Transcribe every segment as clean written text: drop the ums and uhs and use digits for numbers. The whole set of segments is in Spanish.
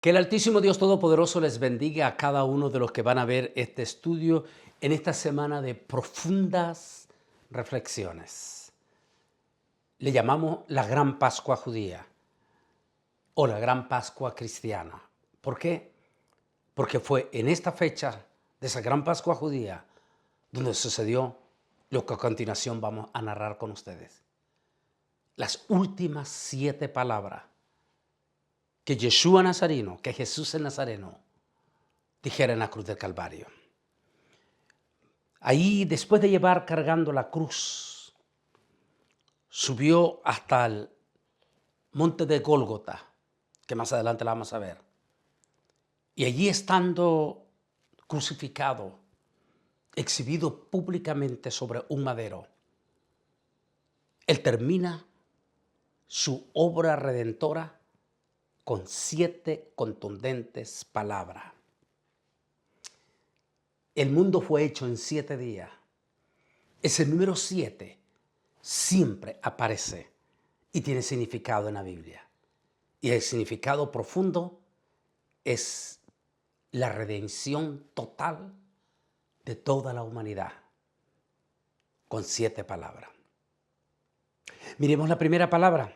Que el Altísimo Dios Todopoderoso les bendiga a cada uno de los que van a ver este estudio en esta semana de profundas reflexiones. Le llamamos la Gran Pascua Judía o la Gran Pascua Cristiana. ¿Por qué? Porque fue en esta fecha de esa Gran Pascua Judía donde sucedió lo que a continuación vamos a narrar con ustedes. Las últimas 7 palabras que Yeshua Nazareno, que Jesús el Nazareno, dijera en la cruz del Calvario. Ahí, después de llevar cargando la cruz, subió hasta el monte de Gólgota, que más adelante la vamos a ver. Y allí, estando crucificado, exhibido públicamente sobre un madero, él termina su obra redentora con 7 contundentes palabras. El mundo fue hecho en 7 días. Ese número 7 siempre aparece y tiene significado en la Biblia. Y el significado profundo es la redención total de toda la humanidad, con 7 palabras. Miremos la primera palabra.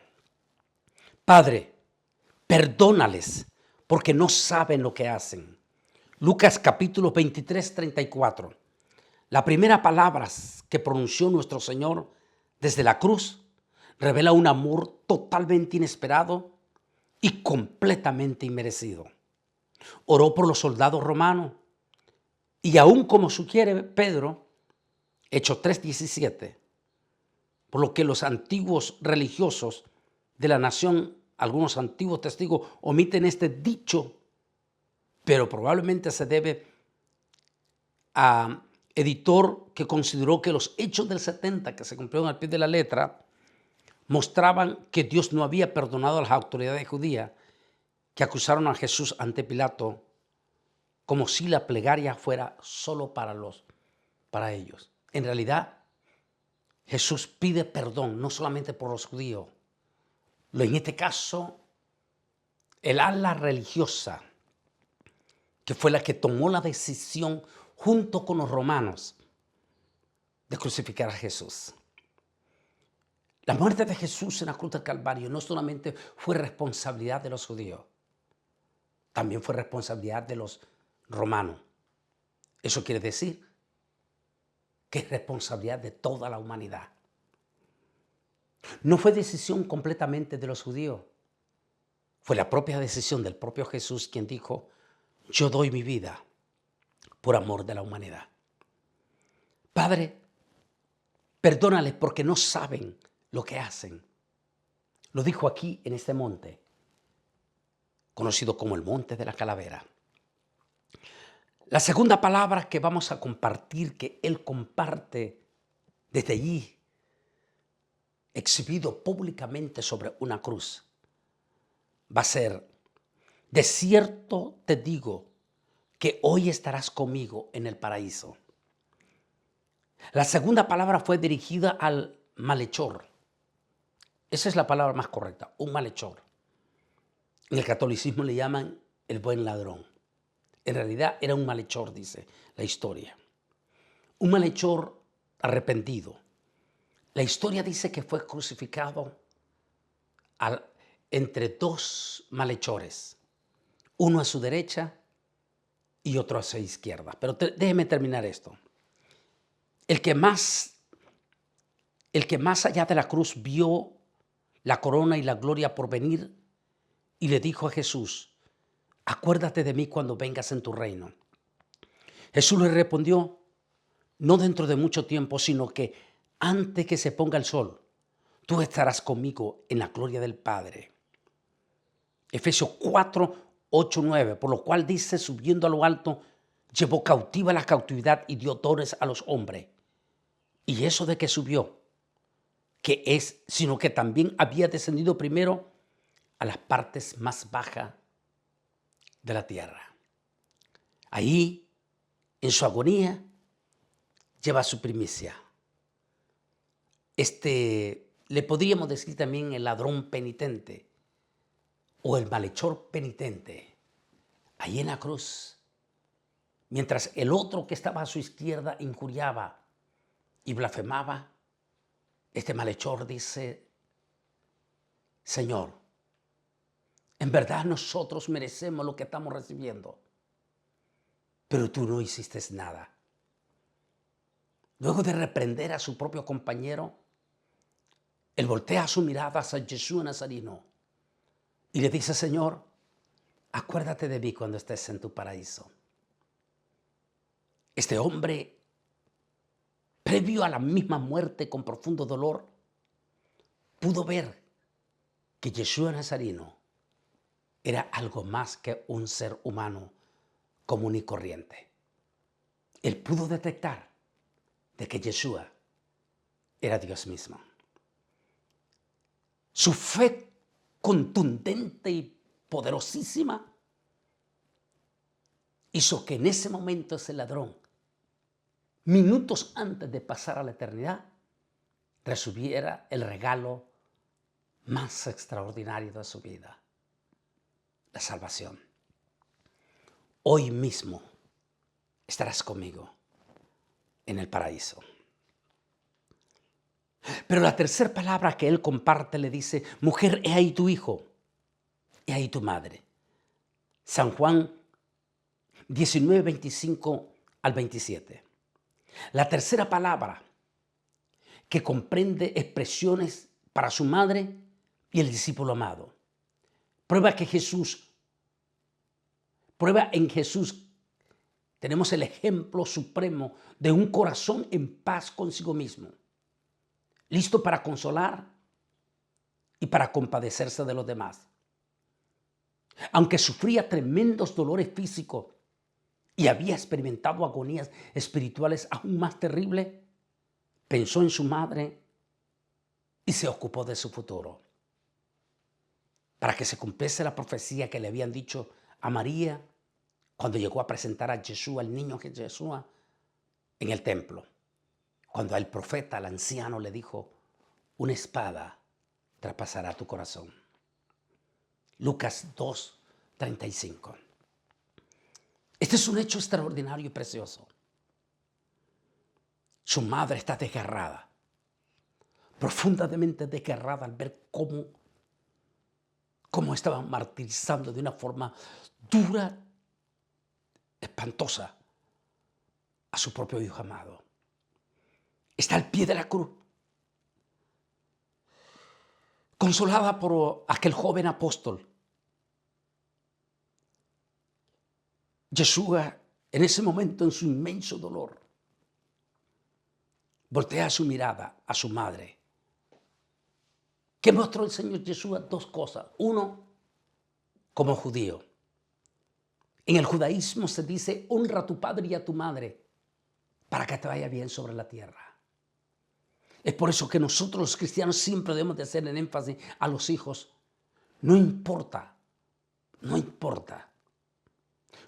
Padre, perdónales porque no saben lo que hacen. Lucas capítulo 23, 34. La primera palabra que pronunció nuestro Señor desde la cruz revela un amor totalmente inesperado y completamente inmerecido. Oró por los soldados romanos y aún como sugiere Pedro, Hechos 3:17, por lo que los antiguos religiosos de la nación, algunos antiguos testigos, omiten este dicho, pero probablemente se debe a editor que consideró que los hechos del 70, que se cumplieron al pie de la letra, mostraban que Dios no había perdonado a las autoridades judías que acusaron a Jesús ante Pilato, como si la plegaria fuera solo para ellos. En realidad, Jesús pide perdón no solamente por los judíos. En este caso, el ala religiosa, que fue la que tomó la decisión junto con los romanos de crucificar a Jesús. La muerte de Jesús en la cruz del Calvario no solamente fue responsabilidad de los judíos, también fue responsabilidad de los romanos. Eso quiere decir que es responsabilidad de toda la humanidad. No fue decisión completamente de los judíos, fue la propia decisión del propio Jesús quien dijo, yo doy mi vida por amor de la humanidad. Padre, perdónales porque no saben lo que hacen. Lo dijo aquí en este monte, conocido como el Monte de la Calavera. La segunda palabra que vamos a compartir, que él comparte desde allí, exhibido públicamente sobre una cruz, va a ser, de cierto te digo que hoy estarás conmigo en el paraíso. La segunda palabra fue dirigida al malhechor. Esa es la palabra más correcta, un malhechor. En el catolicismo le llaman el buen ladrón. En realidad era un malhechor, dice la historia. Un malhechor arrepentido. La historia dice que fue crucificado entre 2 malhechores, uno a su derecha y otro a su izquierda. Pero déjeme terminar esto. El que más allá de la cruz vio la corona y la gloria por venir y le dijo a Jesús, acuérdate de mí cuando vengas en tu reino. Jesús le respondió, no dentro de mucho tiempo, sino que antes que se ponga el sol, tú estarás conmigo en la gloria del Padre. Efesios 4, 8, 9, por lo cual dice, subiendo a lo alto, llevó cautiva la cautividad y dio dones a los hombres. Y eso de que subió, sino que también había descendido primero a las partes más bajas de la tierra. Ahí, en su agonía, lleva su primicia. Le podríamos decir también el ladrón penitente o el malhechor penitente. Ahí en la cruz, mientras el otro que estaba a su izquierda injuriaba y blasfemaba, este malhechor dice: Señor, en verdad nosotros merecemos lo que estamos recibiendo, pero tú no hiciste nada. Luego de reprender a su propio compañero, él voltea su mirada hacia Jesús Nazareno y le dice: Señor, acuérdate de mí cuando estés en tu paraíso. Este hombre, previo a la misma muerte con profundo dolor, pudo ver que Jesús Nazareno era algo más que un ser humano común y corriente. Él pudo detectar de que Yeshua era Dios mismo. Su fe contundente y poderosísima hizo que en ese momento ese ladrón, minutos antes de pasar a la eternidad, recibiera el regalo más extraordinario de su vida: la salvación. Hoy mismo estarás conmigo en el paraíso. Pero la tercera palabra que él comparte le dice: mujer, he ahí tu hijo, he ahí tu madre. San Juan 19, 25 al 27. La tercera palabra que comprende expresiones para su madre y el discípulo amado. Prueba en Jesús tenemos el ejemplo supremo de un corazón en paz consigo mismo, listo para consolar y para compadecerse de los demás. Aunque sufría tremendos dolores físicos y había experimentado agonías espirituales aún más terribles, pensó en su madre y se ocupó de su futuro. Para que se cumpliese la profecía que le habían dicho a María cuando llegó a presentar a Jesús, al niño Jesús, en el templo. Cuando el profeta, el anciano, le dijo: una espada traspasará tu corazón. Lucas 2, 35. Este es un hecho extraordinario y precioso. Su madre está desgarrada, profundamente desgarrada al ver cómo estaban martirizando de una forma dura, espantosa, a su propio hijo amado. Está al pie de la cruz, consolada por aquel joven apóstol. Yeshua, en ese momento, en su inmenso dolor, voltea su mirada a su madre. ¿Qué mostró el Señor Yeshua? Dos cosas. Uno, como judío. En el judaísmo se dice: honra a tu padre y a tu madre para que te vaya bien sobre la tierra. Es por eso que nosotros los cristianos siempre debemos de hacer el énfasis a los hijos. No importa.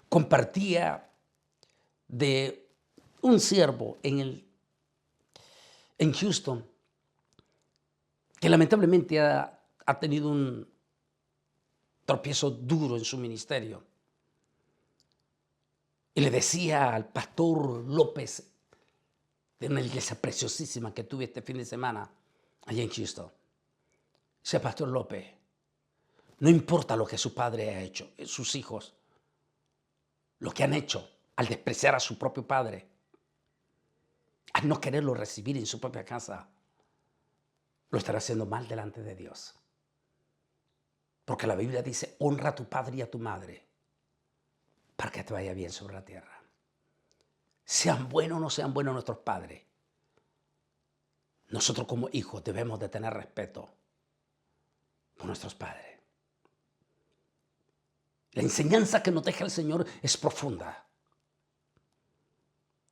Compartía de un siervo en Houston que lamentablemente ha tenido un tropiezo duro en su ministerio. Y le decía al pastor López, de una iglesia preciosísima que tuve este fin de semana allá en Houston: dice, pastor López, no importa lo que su padre ha hecho, sus hijos, lo que han hecho al despreciar a su propio padre, al no quererlo recibir en su propia casa, lo estará haciendo mal delante de Dios. Porque la Biblia dice: honra a tu padre y a tu madre para que te vaya bien sobre la tierra. Sean buenos o no sean buenos nuestros padres, nosotros como hijos debemos de tener respeto por nuestros padres. La enseñanza que nos deja el Señor es profunda.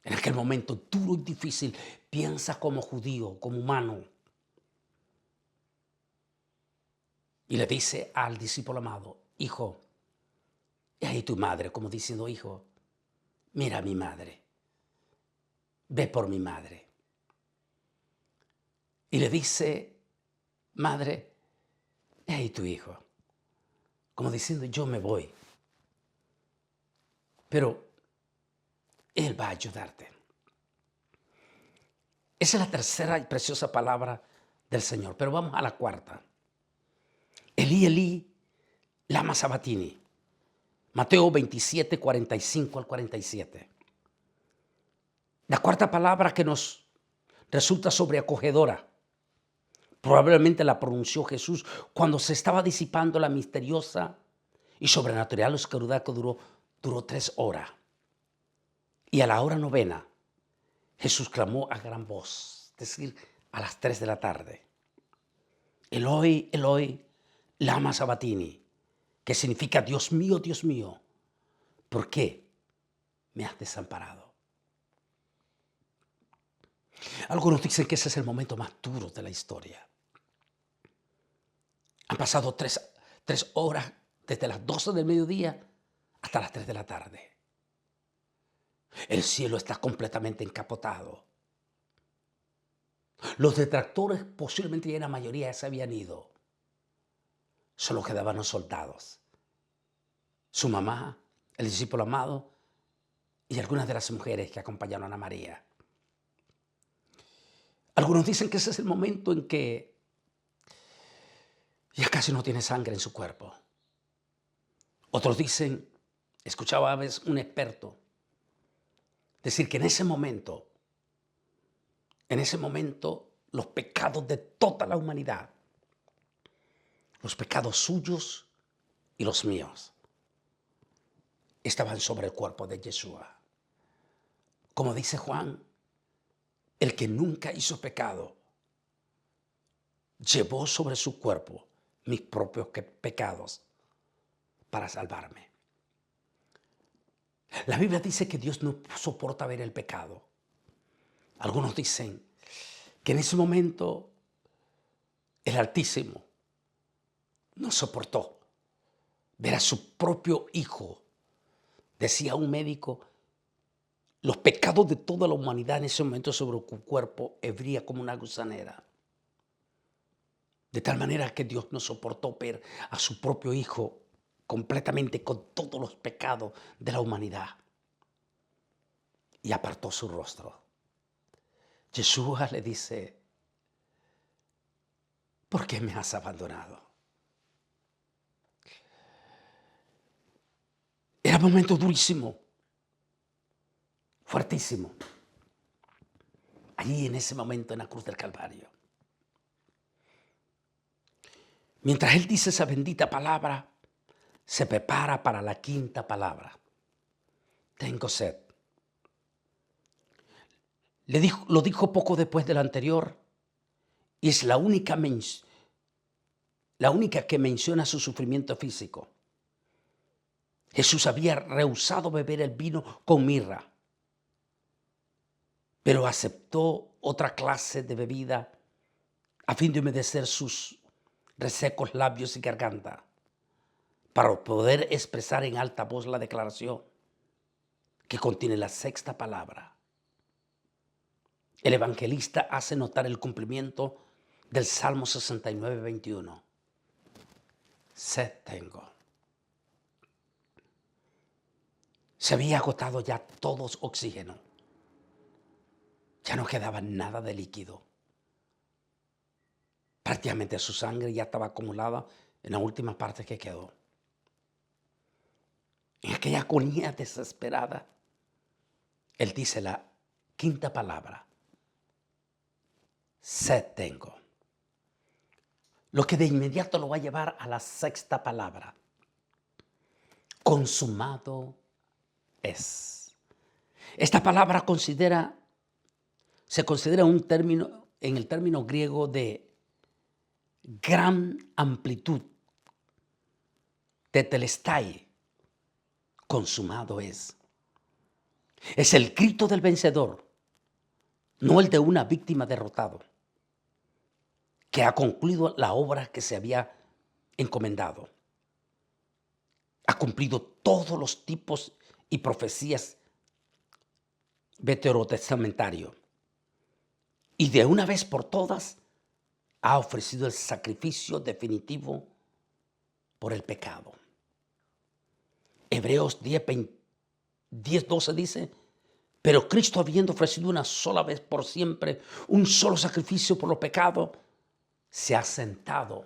En aquel momento duro y difícil, piensa como judío, como humano. Y le dice al discípulo amado: hijo, y ahí tu madre, como diciendo: hijo, mira a mi madre, ve por mi madre. Y le dice: madre, y ahí tu hijo, como diciendo: yo me voy, pero Él va a ayudarte. Esa es la tercera y preciosa palabra del Señor. Pero vamos a la cuarta. Elí, Elí, lama sabatini. Mateo 27, 45 al 47. La cuarta palabra que nos resulta sobreacogedora, probablemente la pronunció Jesús cuando se estaba disipando la misteriosa y sobrenatural oscuridad que duró 3 horas. Y a la hora novena, Jesús clamó a gran voz, es decir, a las 3 de la tarde. Eloi, Eloi, lama sabatini, que significa Dios mío, ¿por qué me has desamparado? Algunos dicen que ese es el momento más duro de la historia. Han pasado 3 horas desde las 12 del mediodía hasta las 3 de la tarde. El cielo está completamente encapotado. Los detractores, posiblemente ya la mayoría, ya se habían ido. Solo quedaban los soldados, su mamá, el discípulo amado y algunas de las mujeres que acompañaron a María. Algunos dicen que ese es el momento en que ya casi no tiene sangre en su cuerpo. Otros dicen, escuchaba a veces un experto decir que en ese momento, los pecados de toda la humanidad, los pecados suyos y los míos, estaban sobre el cuerpo de Yeshua. Como dice Juan, el que nunca hizo pecado, llevó sobre su cuerpo mis propios pecados para salvarme. La Biblia dice que Dios no soporta ver el pecado. Algunos dicen que en ese momento el Altísimo no soportó ver a su propio Hijo. Decía un médico, los pecados de toda la humanidad en ese momento sobre su cuerpo hebría como una gusanera. De tal manera que Dios no soportó ver a su propio Hijo completamente con todos los pecados de la humanidad. Y apartó su rostro. Yeshua le dice, ¿por qué me has abandonado? Era un momento durísimo, fuertísimo. Allí en ese momento en la cruz del Calvario. Mientras él dice esa bendita palabra, se prepara para la quinta palabra. Tengo sed. Lo dijo poco después de la anterior y es la única que menciona su sufrimiento físico. Jesús había rehusado beber el vino con mirra, pero aceptó otra clase de bebida a fin de humedecer sus resecos labios y garganta, para poder expresar en alta voz la declaración que contiene la sexta palabra. El evangelista hace notar el cumplimiento del Salmo 69, 21. Sed tengo. Se había agotado ya todo oxígeno. Ya no quedaba nada de líquido. Prácticamente su sangre ya estaba acumulada en la última parte que quedó. En aquella agonía desesperada, él dice la quinta palabra. Sed tengo. Lo que de inmediato lo va a llevar a la sexta palabra. Consumado es. Esta palabra se considera en el término griego de gran amplitud, tetelestai, consumado es. Es el grito del vencedor, no el de una víctima derrotado, que ha concluido la obra que se había encomendado. Ha cumplido todos los tipos y profecías veterotestamentarios. Y de una vez por todas ha ofrecido el sacrificio definitivo por el pecado. Hebreos 10, 10:12 dice, pero Cristo habiendo ofrecido una sola vez por siempre un solo sacrificio por los pecados, se ha sentado.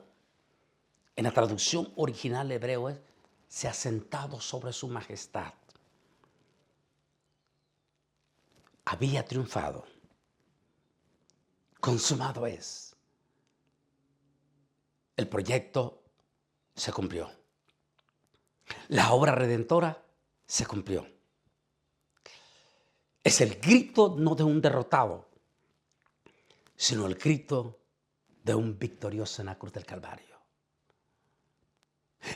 En la traducción original hebreo es, se ha sentado sobre su majestad. Había triunfado. Consumado es. El proyecto se cumplió. La obra redentora se cumplió. Es el grito no de un derrotado, sino el grito de un victorioso en la cruz del Calvario.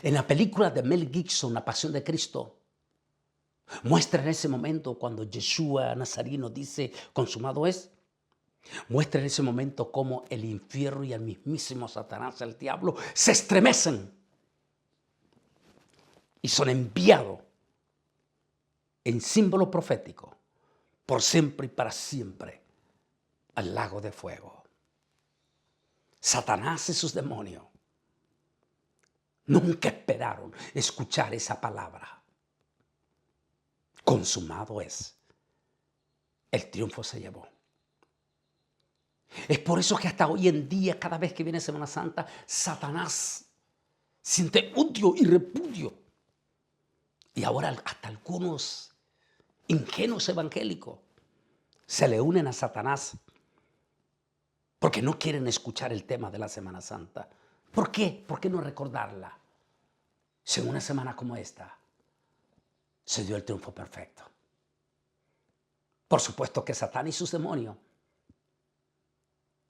En la película de Mel Gibson, La Pasión de Cristo, muestra en ese momento cuando Yeshua Nazareno dice, consumado es. Muestra en ese momento cómo el infierno y el mismísimo Satanás, el diablo, se estremecen y son enviados en símbolo profético por siempre y para siempre al lago de fuego. Satanás y sus demonios nunca esperaron escuchar esa palabra. Consumado es. El triunfo se llevó. Es por eso que hasta hoy en día, cada vez que viene Semana Santa, Satanás siente odio y repudio. Y ahora hasta algunos ingenuos evangélicos se le unen a Satanás porque no quieren escuchar el tema de la Semana Santa. ¿Por qué? ¿Por qué no recordarla? Si en una semana como esta se dio el triunfo perfecto. Por supuesto que Satán y sus demonios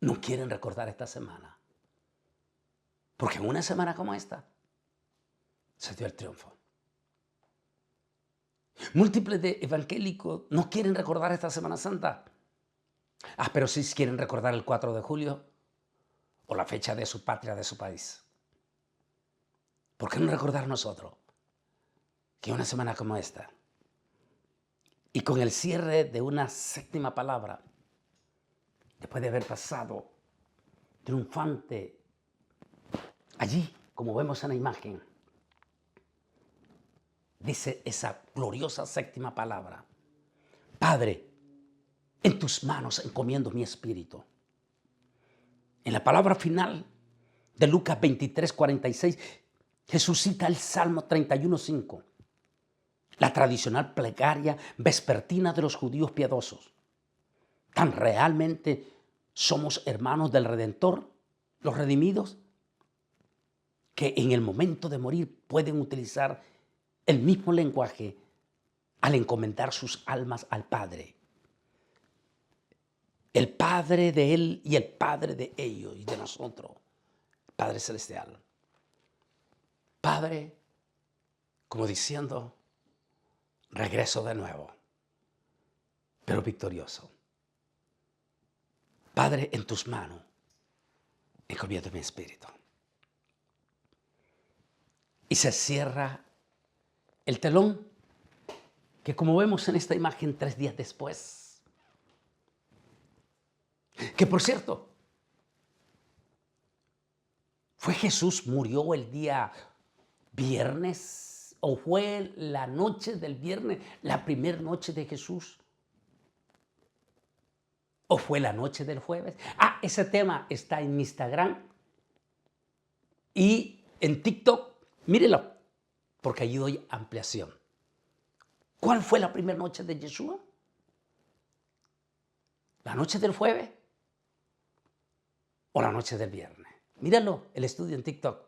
no quieren recordar esta semana. Porque en una semana como esta se dio el triunfo. Múltiples de evangélicos no quieren recordar esta Semana Santa. Pero sí quieren recordar el 4 de julio o la fecha de su patria, de su país. ¿Por qué no recordar nosotros que una semana como esta y con el cierre de una séptima palabra, después de haber pasado triunfante allí, como vemos en la imagen, dice esa gloriosa séptima palabra: Padre, en tus manos encomiendo mi espíritu. En la palabra final de Lucas 23:46, Jesús cita el Salmo 31:5, la tradicional plegaria vespertina de los judíos piadosos. ¿Tan realmente somos hermanos del Redentor, los redimidos, que en el momento de morir pueden utilizar el mismo lenguaje al encomendar sus almas al Padre? El Padre de Él y el Padre de ellos y de nosotros, Padre Celestial. Padre, como diciendo, regreso de nuevo, pero victorioso. Padre, en tus manos encomiendo mi espíritu. Y se cierra el telón, que como vemos en esta imagen 3 días después, que por cierto, ¿fue Jesús murió el día viernes o fue la noche del viernes, la primera noche de Jesús? ¿O fue la noche del jueves? Ese tema está en mi Instagram y en TikTok. Mírelo, porque allí doy ampliación. ¿Cuál fue la primera noche de Yeshua? ¿La noche del jueves o la noche del viernes? Míralo, el estudio en TikTok.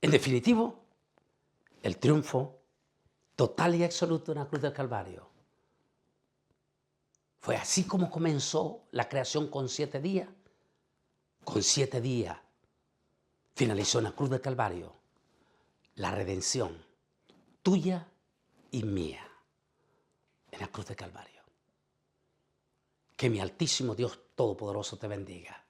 En definitivo, el triunfo total y absoluto en la cruz del Calvario. Fue así como comenzó la creación con 7 días. Con 7 días finalizó en la cruz del Calvario la redención tuya y mía en la cruz del Calvario. Que mi altísimo Dios Todopoderoso te bendiga.